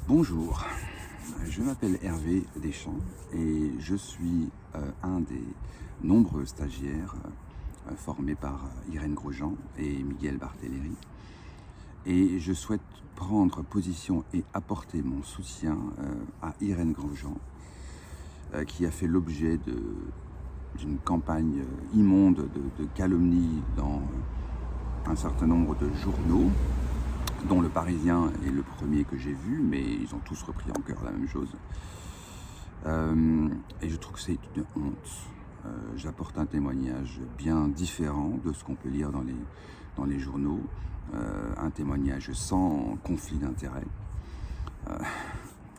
Bonjour, je m'appelle Hervé Deschamps et je suis un des nombreux stagiaires formés par Irène Grosjean et Miguel Barthéléry. Et je souhaite prendre position et apporter mon soutien à Irène Grosjean, qui a fait l'objet d'une campagne immonde de calomnie dans un certain nombre de journaux, dont Le Parisien est le premier que j'ai vu, mais ils ont tous repris en cœur la même chose. Et je trouve que c'est une honte. J'apporte un témoignage bien différent de ce qu'on peut lire dans les journaux, un témoignage sans conflit d'intérêt.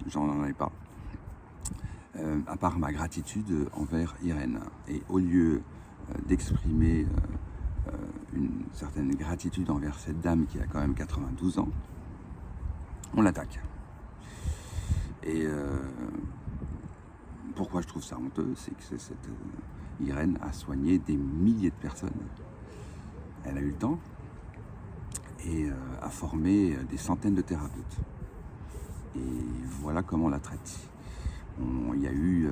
J'en ai pas. À part ma gratitude envers Irène. Et au lieu d'exprimer une certaine gratitude envers cette dame qui a quand même 92 ans, on l'attaque. Et pourquoi je trouve ça honteux, c'est que cette Irène a soigné des milliers de personnes. Elle a eu le temps et a formé des centaines de thérapeutes. Et voilà comment on la traite. Il y a eu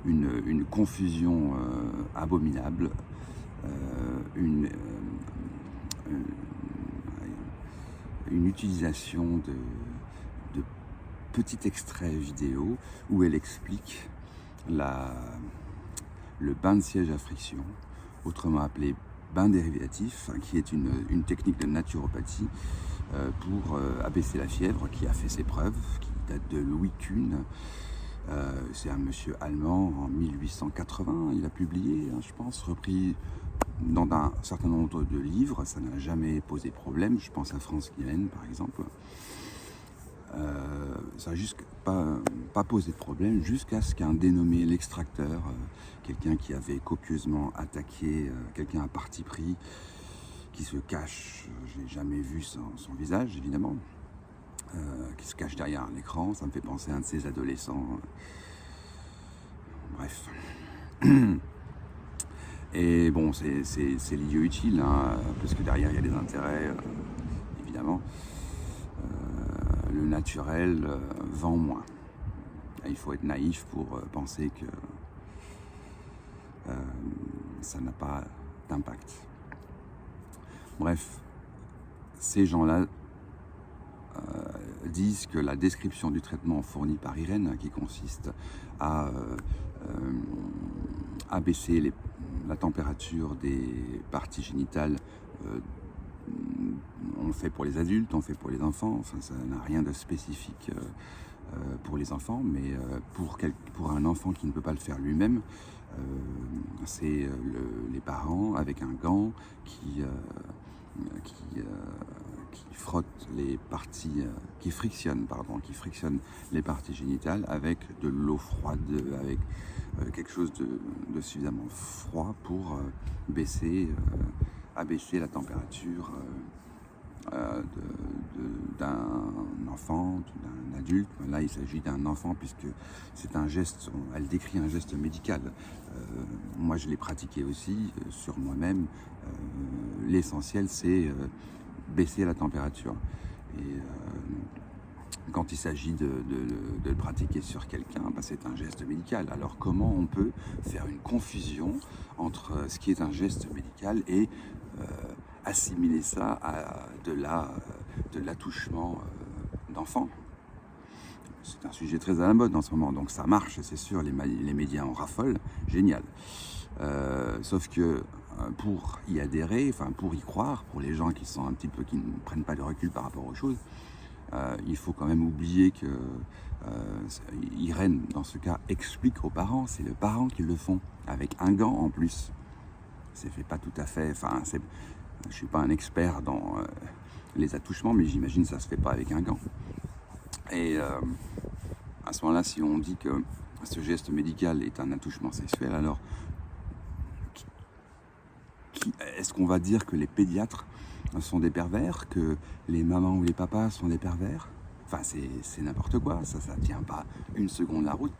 une confusion abominable, une utilisation de petits extraits vidéo où elle explique le bain de siège à friction, autrement appelé bain dérivatif, qui est une technique de naturopathie pour abaisser la fièvre, qui a fait ses preuves, qui date de Louis Kuhn. C'est un monsieur allemand en 1880, il a publié, je pense, repris dans un certain nombre de livres. Ça n'a jamais posé problème, je pense à Franz Gehlen par exemple. Ça n'a juste pas posé de problème jusqu'à ce qu'un dénommé l'extracteur, quelqu'un qui avait copieusement attaqué quelqu'un à parti pris, qui se cache, je n'ai jamais vu son visage évidemment, qui se cache derrière un écran, ça me fait penser à un de ces adolescents. Bref. Et bon, c'est l'idiot utile, parce que derrière il y a des intérêts, évidemment. Le naturel vend moins. Il faut être naïf pour penser que ça n'a pas d'impact. Bref, ces gens-là disent que la description du traitement fourni par Irène, qui consiste à abaisser la température des parties génitales, on le fait pour les adultes, on le fait pour les enfants, enfin ça n'a rien de spécifique pour les enfants, mais pour un enfant qui ne peut pas le faire lui-même, c'est les parents avec un gant qui frotte les parties, qui frictionne les parties génitales avec de l'eau froide, avec quelque chose de suffisamment froid pour abaisser la température d'un enfant, d'un adulte. Là, il s'agit d'un enfant puisque c'est un geste, elle décrit un geste médical. Moi, je l'ai pratiqué aussi sur moi-même. L'essentiel, c'est baisser la température. Et quand il s'agit de le pratiquer sur quelqu'un, c'est un geste médical. Alors comment on peut faire une confusion entre ce qui est un geste médical et assimiler ça à de l'attouchement d'enfants? C'est un sujet très à la mode en ce moment, donc ça marche, c'est sûr, les médias en raffolent, génial. Sauf que pour y adhérer, pour y croire, pour les gens qui ne prennent pas de recul par rapport aux choses, il faut quand même oublier que Irène, dans ce cas, explique aux parents, c'est les parents qui le font, avec un gant en plus. C'est fait pas tout à fait, je suis pas un expert dans les attouchements, mais j'imagine que ça se fait pas avec un gant. Et à ce moment-là, si on dit que ce geste médical est un attouchement sexuel, alors est-ce qu'on va dire que les pédiatres sont des pervers, que les mamans ou les papas sont des pervers? Enfin, c'est n'importe quoi, ça tient pas une seconde la route.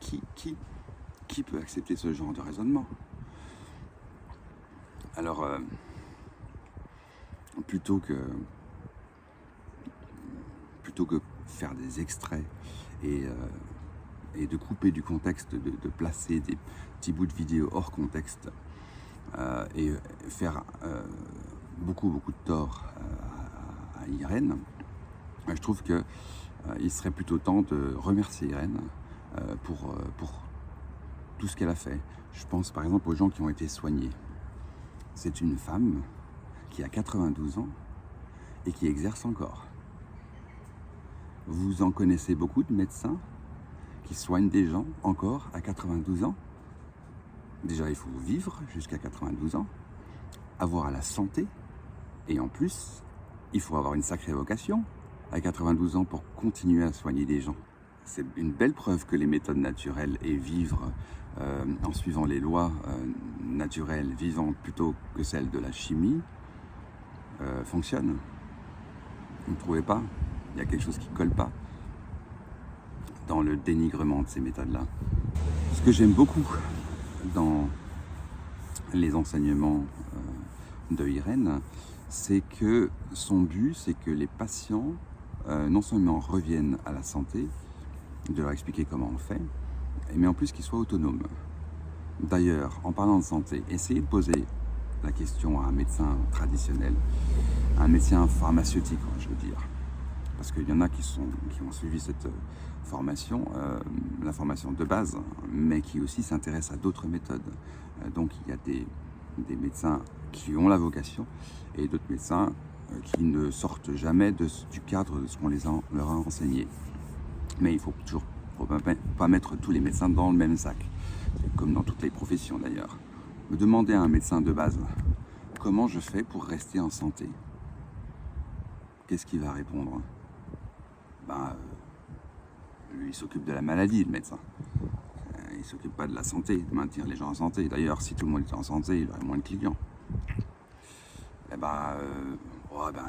Qui peut accepter ce genre de raisonnement? Alors, plutôt que plutôt que faire des extraits et, de couper du contexte, de placer des petits bouts de vidéo hors contexte et faire beaucoup de tort à Irène, je trouve que il serait plutôt temps de remercier Irène pour tout ce qu'elle a fait. Je pense par exemple aux gens qui ont été soignés. C'est une femme qui a 92 ans et qui exerce encore. Vous en connaissez beaucoup de médecins qui soignent des gens encore à 92 ans? Déjà, il faut vivre jusqu'à 92 ans, avoir la santé, et en plus, il faut avoir une sacrée vocation à 92 ans pour continuer à soigner des gens. C'est une belle preuve que les méthodes naturelles et vivre en suivant les lois naturelles, vivant plutôt que celles de la chimie, fonctionnent. Vous ne trouvez pas? Il y a quelque chose qui ne colle pas dans le dénigrement de ces méthodes-là. Ce que j'aime beaucoup dans les enseignements de Irène, c'est que son but, c'est que les patients non seulement reviennent à la santé, de leur expliquer comment on fait, mais en plus qu'ils soient autonomes. D'ailleurs, en parlant de santé, essayez de poser la question à un médecin traditionnel, un médecin pharmaceutique, je veux dire. Parce qu'il y en a qui ont suivi cette formation, la formation de base, mais qui aussi s'intéressent à d'autres méthodes. Donc il y a des médecins qui ont la vocation et d'autres médecins qui ne sortent jamais du cadre de ce qu'on leur a enseigné. Mais il faut toujours pas mettre tous les médecins dans le même sac, comme dans toutes les professions d'ailleurs. Me demander à un médecin de base comment je fais pour rester en santé. Qu'est-ce qu'il va répondre? Lui, il s'occupe de la maladie, le médecin. Il ne s'occupe pas de la santé, de maintenir les gens en santé. D'ailleurs, si tout le monde était en santé, il aurait moins de clients.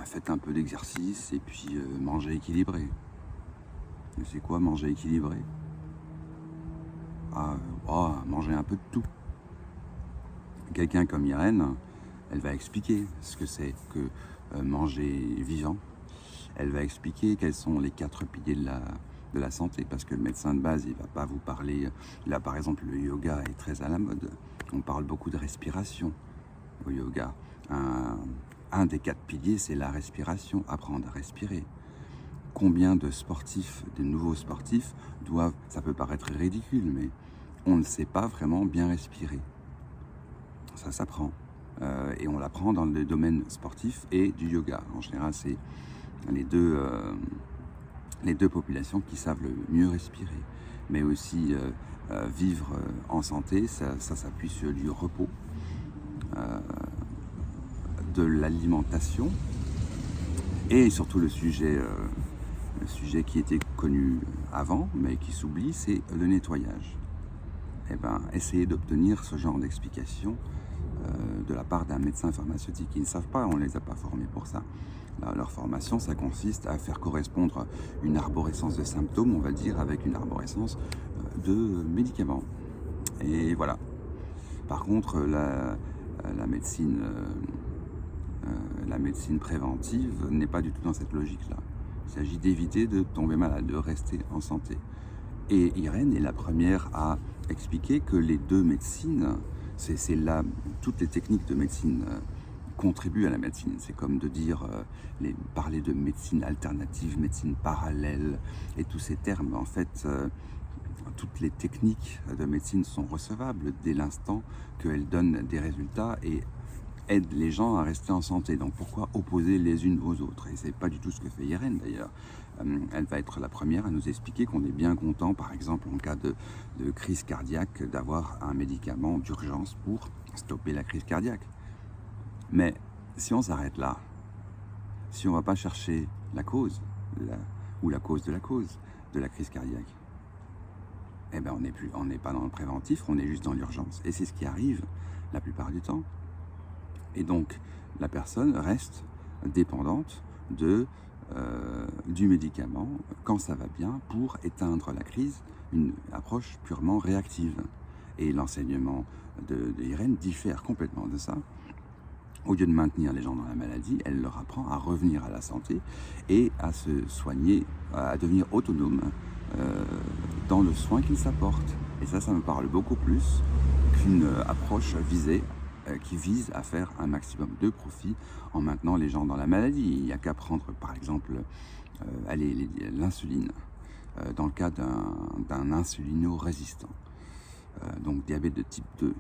Faites un peu d'exercice et puis mangez équilibré. Mais c'est quoi manger équilibré? Manger un peu de tout. Quelqu'un comme Irène, elle va expliquer ce que c'est que manger vivant. Elle va expliquer quels sont les 4 piliers de la santé, parce que le médecin de base, il ne va pas vous parler... Là, par exemple, le yoga est très à la mode. On parle beaucoup de respiration au yoga. Un des 4 piliers, c'est la respiration, apprendre à respirer. Combien de sportifs, de nouveaux sportifs, doivent... Ça peut paraître ridicule, mais on ne sait pas vraiment bien respirer. Ça s'apprend. Et on l'apprend dans le domaine sportif et du yoga. En général, c'est les deux populations qui savent le mieux respirer. Mais aussi vivre en santé, ça s'appuie sur du repos, de l'alimentation et surtout le sujet qui était connu avant, mais qui s'oublie, c'est le nettoyage. Essayez d'obtenir ce genre d'explication de la part d'un médecin pharmaceutique. Ils ne savent pas, on ne les a pas formés pour ça. Leur formation, ça consiste à faire correspondre une arborescence de symptômes, on va dire, avec une arborescence de médicaments. Et voilà. Par contre, la médecine préventive n'est pas du tout dans cette logique-là. Il s'agit d'éviter de tomber malade, de rester en santé. Et Irène est la première à expliquer que les deux médecines, toutes les techniques de médecine contribuent à la médecine. C'est comme de dire, parler de médecine alternative, médecine parallèle, et tous ces termes. En fait, toutes les techniques de médecine sont recevables dès l'instant qu'elles donnent des résultats et aident les gens à rester en santé. Donc pourquoi opposer les unes aux autres? Et c'est pas du tout ce que fait Irène d'ailleurs. Elle va être la première à nous expliquer qu'on est bien content, par exemple en cas de crise cardiaque, d'avoir un médicament d'urgence pour stopper la crise cardiaque. Mais si on s'arrête là, si on ne va pas chercher la cause, ou la cause de la crise cardiaque, on n'est pas dans le préventif, on est juste dans l'urgence. Et c'est ce qui arrive la plupart du temps. Et donc, la personne reste dépendante du médicament quand ça va bien pour éteindre la crise, une approche purement réactive. Et l'enseignement d'Irène diffère complètement de ça. Au lieu de maintenir les gens dans la maladie, elle leur apprend à revenir à la santé et à se soigner, à devenir autonome dans le soin qu'ils s'apportent. Et ça me parle beaucoup plus qu'une approche qui vise à faire un maximum de profit en maintenant les gens dans la maladie. Il n'y a qu'à prendre par exemple l'insuline, dans le cas d'un insulino-résistant, donc diabète de type 2.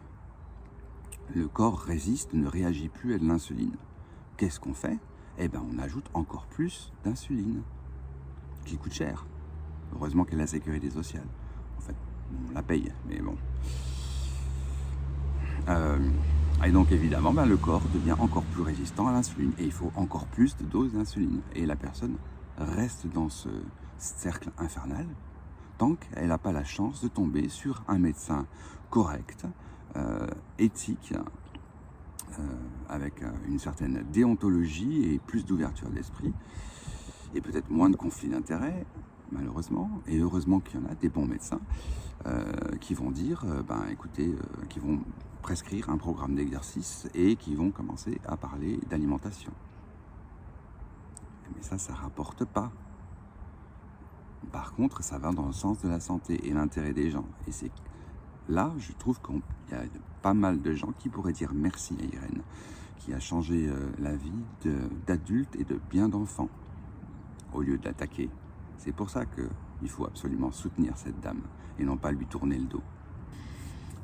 Le corps résiste, ne réagit plus à de l'insuline. Qu'est-ce qu'on fait? Eh bien, on ajoute encore plus d'insuline, qui coûte cher. Heureusement qu'elle a la sécurité sociale. En fait, on la paye, mais bon. Et donc, évidemment, le corps devient encore plus résistant à l'insuline. Et il faut encore plus de doses d'insuline. Et la personne reste dans ce cercle infernal tant qu'elle n'a pas la chance de tomber sur un médecin correct, éthique, avec une certaine déontologie et plus d'ouverture d'esprit, et peut-être moins de conflits d'intérêts, malheureusement, et heureusement qu'il y en a des bons médecins qui vont dire, écoutez, qui vont prescrire un programme d'exercice et qui vont commencer à parler d'alimentation. Mais ça ne rapporte pas. Par contre, ça va dans le sens de la santé et l'intérêt des gens. Et c'est là, je trouve qu'il y a pas mal de gens qui pourraient dire merci à Irène, qui a changé la vie d'adultes et de bien d'enfants, au lieu de l'attaquer. C'est pour ça qu'il faut absolument soutenir cette dame et non pas lui tourner le dos.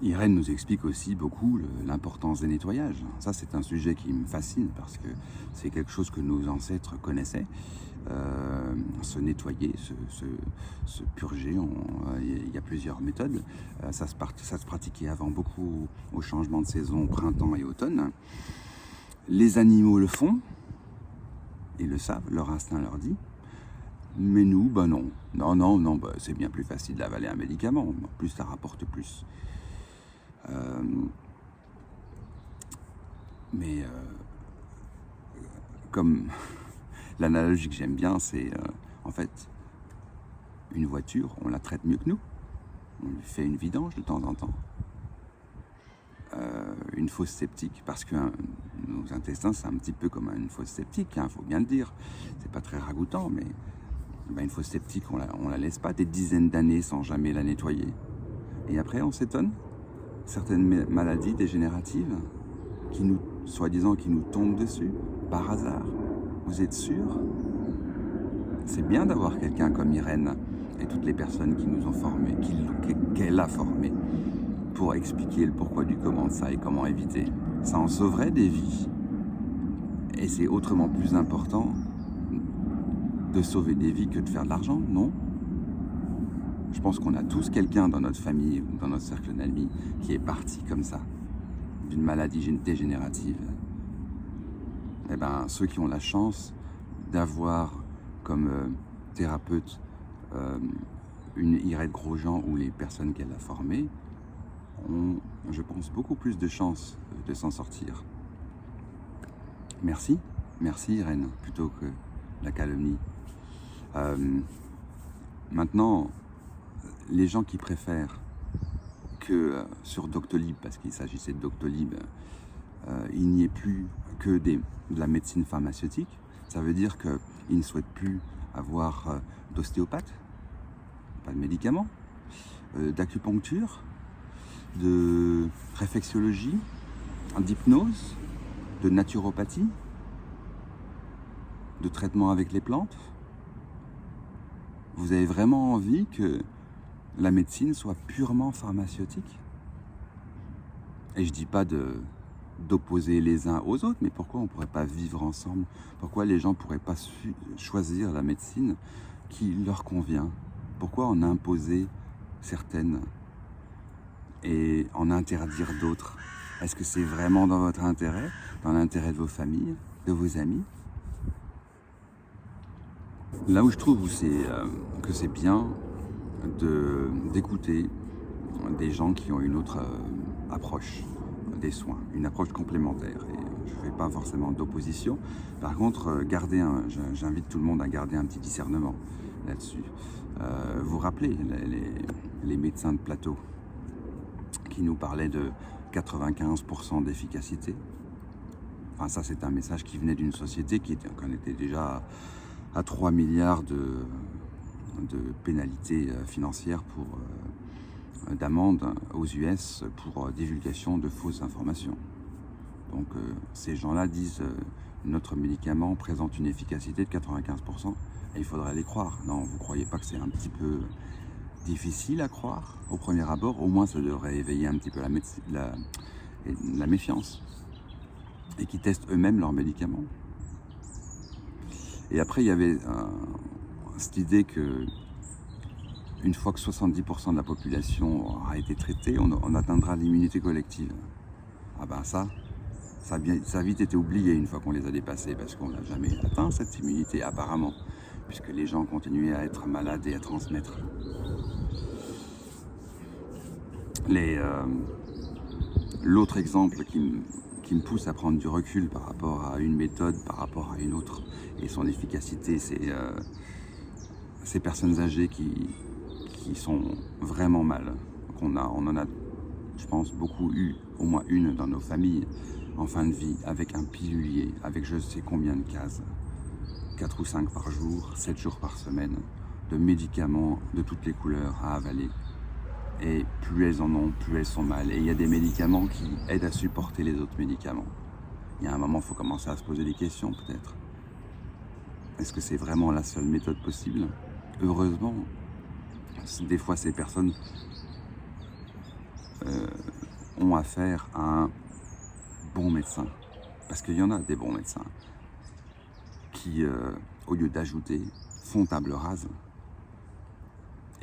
Irène nous explique aussi beaucoup l'importance des nettoyages. Ça, c'est un sujet qui me fascine parce que c'est quelque chose que nos ancêtres connaissaient. Se nettoyer, se purger, il y a plusieurs méthodes. Ça se pratiquait avant beaucoup au changement de saison, printemps et automne. Les animaux le font, ils le savent, leur instinct leur dit. Mais nous, non. Non, c'est bien plus facile d'avaler un médicament. En plus, ça rapporte plus. Comme l'analogie que j'aime bien, c'est en fait une voiture, on la traite mieux que nous. On lui fait une vidange de temps en temps. Une fosse septique, parce que nos intestins, c'est un petit peu comme une fosse septique, faut bien le dire. C'est pas très ragoûtant, mais une fosse septique, on la laisse pas des dizaines d'années sans jamais la nettoyer. Et après, on s'étonne. Certaines maladies dégénératives soi-disant, qui nous tombent dessus, par hasard. Vous êtes sûr? C'est bien d'avoir quelqu'un comme Irène et toutes les personnes qui nous ont formés, qu'elle a formés, pour expliquer le pourquoi du comment de ça et comment éviter. Ça en sauverait des vies. Et c'est autrement plus important de sauver des vies que de faire de l'argent, non? Je pense qu'on a tous quelqu'un dans notre famille ou dans notre cercle d'amis qui est parti comme ça, d'une maladie dégénérative. Ceux qui ont la chance d'avoir comme thérapeute une Irène Grosjean ou les personnes qu'elle a formées ont, je pense, beaucoup plus de chances de s'en sortir. Merci Irène, plutôt que la calomnie. Maintenant, les gens qui préfèrent que sur Doctolib, parce qu'il s'agissait de Doctolib, il n'y ait plus que de la médecine pharmaceutique, ça veut dire qu'ils ne souhaitent plus avoir d'ostéopathe, pas de médicaments, d'acupuncture, de réflexologie, d'hypnose, de naturopathie, de traitement avec les plantes. Vous avez vraiment envie que la médecine soit purement pharmaceutique? Et je dis pas d'opposer les uns aux autres, mais pourquoi on ne pourrait pas vivre ensemble? Pourquoi les gens ne pourraient pas choisir la médecine qui leur convient? Pourquoi en imposer certaines et en interdire d'autres? Est-ce que c'est vraiment dans votre intérêt, dans l'intérêt de vos familles, de vos amis? Là où je trouve que c'est bien d'écouter des gens qui ont une autre approche des soins, une approche complémentaire. Et je ne fais pas forcément d'opposition. Par contre, j'invite tout le monde à garder un petit discernement là-dessus. Vous rappelez les médecins de plateau qui nous parlaient de 95% d'efficacité? Enfin, ça, c'est un message qui venait d'une société qui était déjà à 3 milliards de pénalités financières d'amendes aux US pour divulgation de fausses informations. Donc ces gens-là disent notre médicament présente une efficacité de 95% et il faudrait les croire. Non, vous ne croyez pas que c'est un petit peu difficile à croire au premier abord? Au moins ça devrait éveiller un petit peu la méfiance, et qui testent eux-mêmes leurs médicaments. Et après il y avait cette idée que une fois que 70% de la population aura été traitée, on atteindra l'immunité collective. Ah ben ça a vite été oublié une fois qu'on les a dépassés, parce qu'on n'a jamais atteint cette immunité apparemment, puisque les gens continuaient à être malades et à transmettre. L'autre exemple qui me pousse à prendre du recul par rapport à une méthode, par rapport à une autre, et son efficacité, c'est ces personnes âgées qui sont vraiment mal. On en a, je pense, beaucoup eu, au moins une dans nos familles, en fin de vie, avec un pilulier, avec je sais combien de cases, 4 ou 5 par jour, 7 jours par semaine, de médicaments de toutes les couleurs à avaler. Et plus elles en ont, plus elles sont mal. Et il y a des médicaments qui aident à supporter les autres médicaments. Il y a un moment, il faut commencer à se poser des questions, peut-être. Est-ce que c'est vraiment la seule méthode possible? Heureusement, des fois, ces personnes ont affaire à un bon médecin. Parce qu'il y en a des bons médecins qui, au lieu d'ajouter, font table rase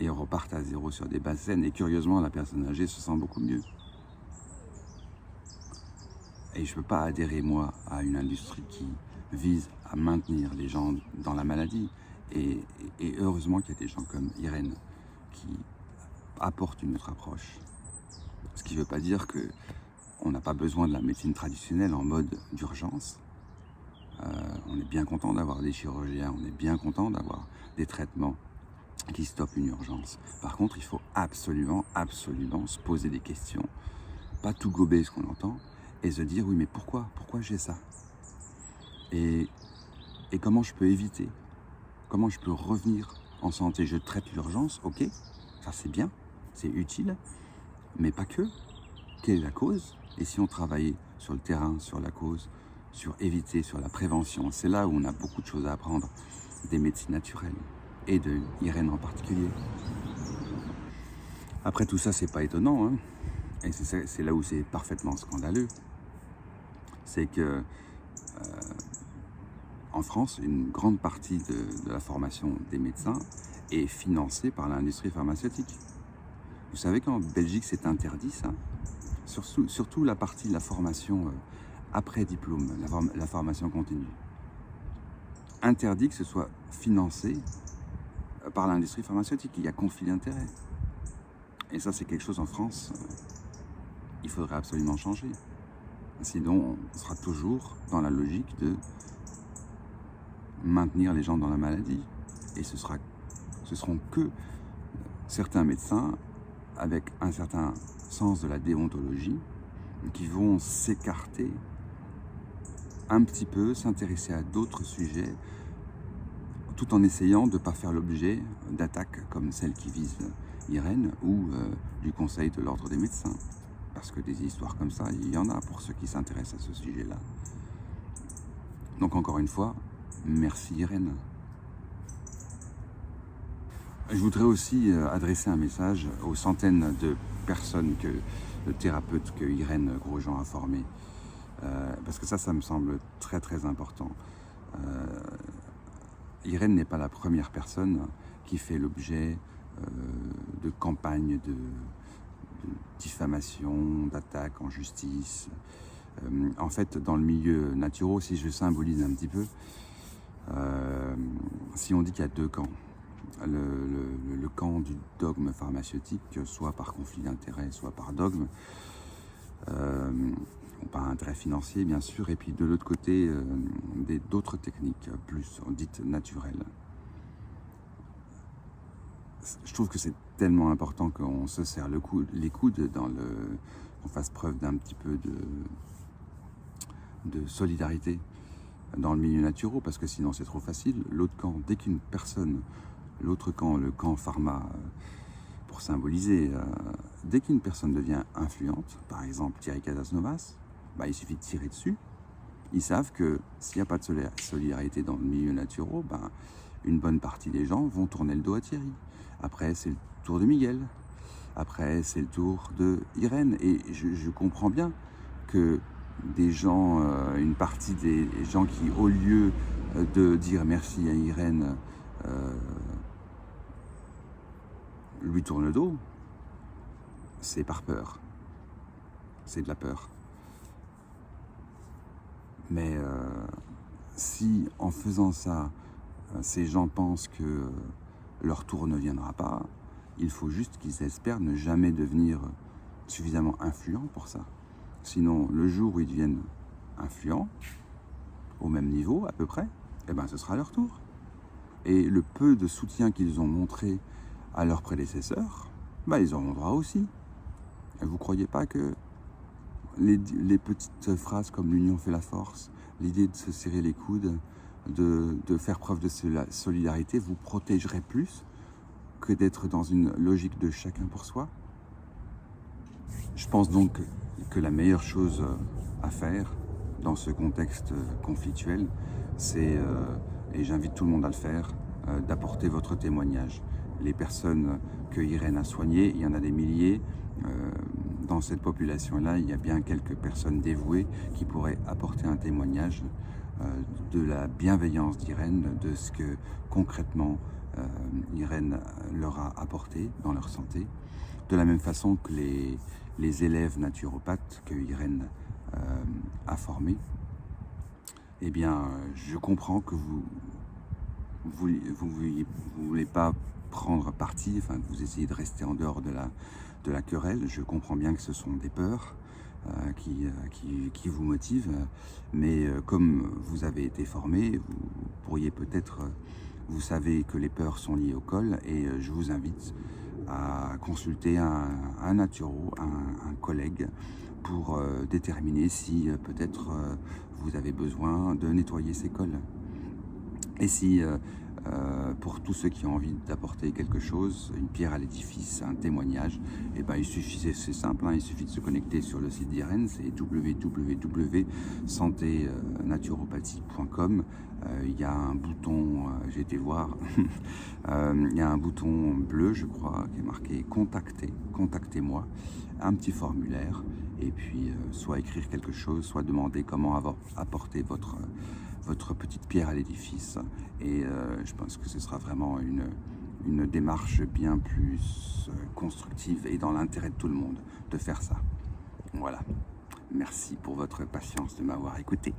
et repartent à zéro sur des bases saines. Et curieusement, la personne âgée se sent beaucoup mieux. Et je ne peux pas adhérer, moi, à une industrie qui vise à maintenir les gens dans la maladie. Et heureusement qu'il y a des gens comme Irène qui apportent une autre approche. Ce qui ne veut pas dire qu'on n'a pas besoin de la médecine traditionnelle en mode d'urgence. On est bien content d'avoir des chirurgiens, on est bien content d'avoir des traitements qui stoppent une urgence. Par contre, il faut absolument se poser des questions, pas tout gober ce qu'on entend, et se dire oui mais pourquoi j'ai ça, et comment je peux éviter, comment je peux revenir en santé. Je traite l'urgence, ok, ça c'est bien, c'est utile, mais pas que. Quelle est la cause? Et si on travaillait sur le terrain, sur la cause, sur éviter, sur la prévention, c'est là où on a beaucoup de choses à apprendre des médecines naturelles, et de Irène en particulier. Après tout ça, c'est pas étonnant, hein. Et c'est là où c'est parfaitement scandaleux. C'est que en France, une grande partie de la formation des médecins est financée par l'industrie pharmaceutique. Vous savez qu'en Belgique, c'est interdit, ça. Surtout la partie de la formation après diplôme, la formation continue. Interdit que ce soit financé par l'industrie pharmaceutique. Il y a conflit d'intérêts. Et ça, c'est quelque chose en France, il faudrait absolument changer. Sinon, on sera toujours dans la logique de maintenir les gens dans la maladie. Et ce seront que certains médecins avec un certain sens de la déontologie qui vont s'écarter un petit peu, s'intéresser à d'autres sujets, tout en essayant de ne pas faire l'objet d'attaques comme celle qui vise Irène ou du Conseil de l'Ordre des médecins. Parce que des histoires comme ça, il y en a pour ceux qui s'intéressent à ce sujet-là. Donc encore une fois, merci Irène. Je voudrais aussi adresser un message aux centaines de personnes, de thérapeutes que Irène Grosjean a formés. Parce que ça me semble très très important. Irène n'est pas la première personne qui fait l'objet de campagnes de diffamation, d'attaques en justice. En fait, dans le milieu naturo, si je symbolise un petit peu, si on dit qu'il y a deux camps, le camp du dogme pharmaceutique, soit par conflit d'intérêts, soit par dogme, ou par intérêt financier bien sûr, et puis de l'autre côté, d'autres techniques plus dites naturelles. Je trouve que c'est tellement important qu'on se serre les coudes, qu'on fasse preuve d'un petit peu de solidarité dans le milieu naturel, parce que sinon c'est trop facile. L'autre camp, dès qu'une personne, l'autre camp, le camp pharma, pour symboliser, dès qu'une personne devient influente, par exemple Thierry Casasnovas, bah, il suffit de tirer dessus. Ils savent que s'il n'y a pas de solidarité dans le milieu naturel, bah, une bonne partie des gens vont tourner le dos à Thierry. Après, c'est le tour de Miguel. Après, c'est le tour de Irène. Et je comprends bien que des gens, une partie des gens qui, au lieu de dire merci à Irène, lui tournent le dos, c'est par peur. C'est de la peur. Mais si en faisant ça, ces gens pensent que leur tour ne viendra pas, il faut juste qu'ils espèrent ne jamais devenir suffisamment influents pour ça. Sinon, le jour où ils deviennent influents, au même niveau à peu près, eh ben, ce sera leur tour. Et le peu de soutien qu'ils ont montré à leurs prédécesseurs, bah, ils auront droit aussi. Et vous ne croyez pas que les petites phrases comme l'union fait la force, l'idée de se serrer les coudes, de faire preuve de solidarité vous protégerait plus que d'être dans une logique de chacun pour soi? Je pense donc que la meilleure chose à faire dans ce contexte conflictuel, c'est, et j'invite tout le monde à le faire, d'apporter votre témoignage. Les personnes que Irène a soignées, il y en a des milliers. Dans cette population-là, il y a bien quelques personnes dévouées qui pourraient apporter un témoignage de la bienveillance d'Irène, de ce que concrètement Irène leur a apporté dans leur santé, de la même façon que les élèves naturopathes que Irène a formés. Eh bien, je comprends que vous voulez pas prendre parti, enfin, vous essayez de rester en dehors de la querelle. Je comprends bien que ce sont des peurs qui vous motivent, mais comme vous avez été formé, vous pourriez peut-être, vous savez que les peurs sont liées au col, et je vous invite à consulter un naturo, un collègue, pour déterminer si peut-être vous avez besoin de nettoyer ces cols. Et si pour tous ceux qui ont envie d'apporter quelque chose, une pierre à l'édifice, un témoignage, et ben il suffit, c'est simple, hein, il suffit de se connecter sur le site d'Irène, c'est www.santenaturopathie.com. Il y a un bouton, j'ai été voir, il y a un bouton bleu, je crois, qui est marqué contacter, contactez-moi, un petit formulaire, et puis soit écrire quelque chose, soit demander comment apporter votre petite pierre à l'édifice. Et je pense que ce sera vraiment une démarche bien plus constructive et dans l'intérêt de tout le monde de faire ça. Voilà. Merci pour votre patience de m'avoir écouté.